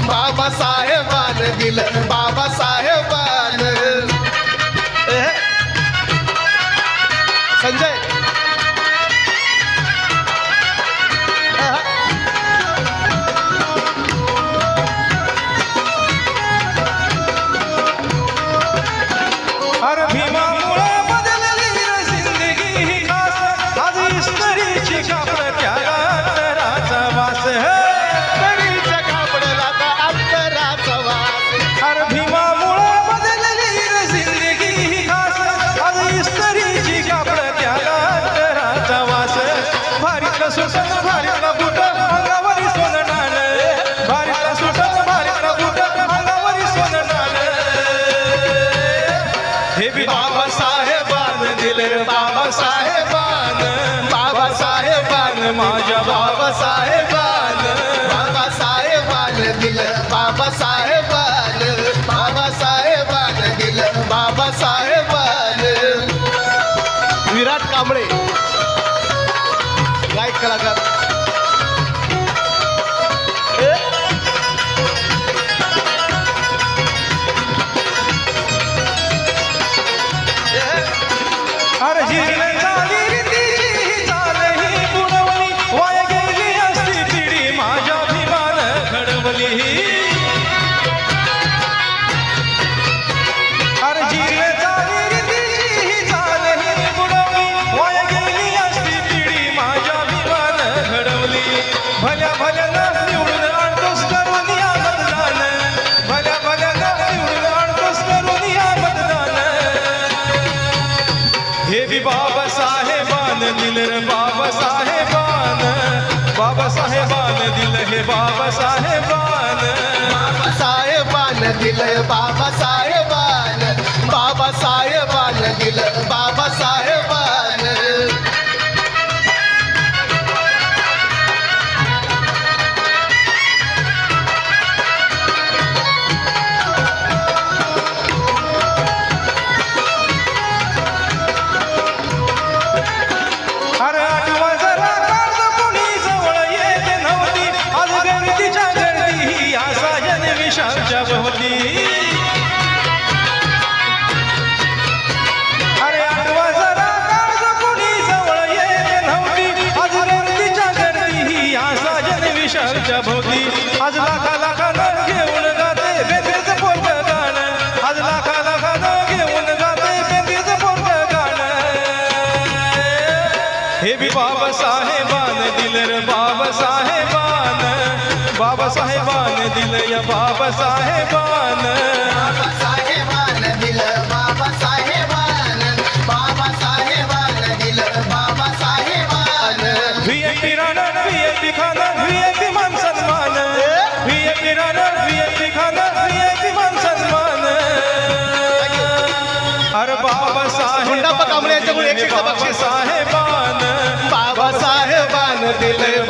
बाबासाहेबान दिलं बाबासाहेबान संजय अरे भीमामुळे बदलली जिंदगी ही खास आज इस्त्रीची कापड त्याला अंतराचा वास इस्त्रीच्या कापडाला का अंतराचा वास अरे भीमामुळे बदलली जिंदगी ही खास आज इस्त्रीची कापड त्याला अंतराचा वास भारीतलं सुटन भारीतलं बुट अंगावरी सोनं नाणं भारीतलं सुटन भारीतलं बुट अंगावरी सोनं नाणं हे बी बाबासाहेबान दिलं बाबासाहेबान बाबासाहेबान माझ्या बाबासाहेबान बाबासाहेबान दिलं बाबासाहेबान बाबासाहेबान दिलं बाबासाहेबान विराट कांबळे गायक कलाकार अरे जिरले झाली रीतीची चाल ही बुडवली वाया गेली असती पिढी माझ्या भीमान घडवली अरे जिरले झाली रीतीची चाल ही बुडवली वाया गेली असती पिढी माझ्या भीमान घडवली भल्या भल्यानं निवडून आणतोस करून या मतदान भल्या भल्यानं निवडून आणतोस करून या मतदान हे बी बाबासाहेबान दिलं बाबासाहेबान बाबासाहेबान दिलं हे बाबासाहेबान बाबासाहेबान दिलं बाबासाहेबान बाबासाहेबान दिलं बाबासाहेबान अरे आठवा जरा काळ कोणी जवळ येत नव्हती आज गर्दीच्या गर्दी ही आशा जनविषाच्या भोवती अरे आठवा जरा काळ कोणी जवळ येत नव्हती आज गर्दीच्या गर्दी ही आशा जनविषाच्या भोवती आज लाखा लाखानं घेऊन गाते बेंद्रीचं पोरगं गाणं आज लाखा लाखानं घेऊन गाते बेंद्रीचं पोरगं गाणं हे बी बाबासाहेबान दिलं रे बाबासाहेबान बाबासाहेबान दिलं या बाबासाहेबान बाबासाहेबान दिलं बाबासाहेबान बाबासाहेबान दिलं बाबासाहेबान व्हीआयपी राहणार व्हीआयपी खाणार व्हीआयपी मान सन्मान व्हीआयपी राहणार व्हीआयपी खाणार व्हीआयपी मान सन्मान अरे गुंडाप्पा कांबळे यांच्याकडून 101 बक्षीस. बाबासाहेबान बाबासाहेबान दिलं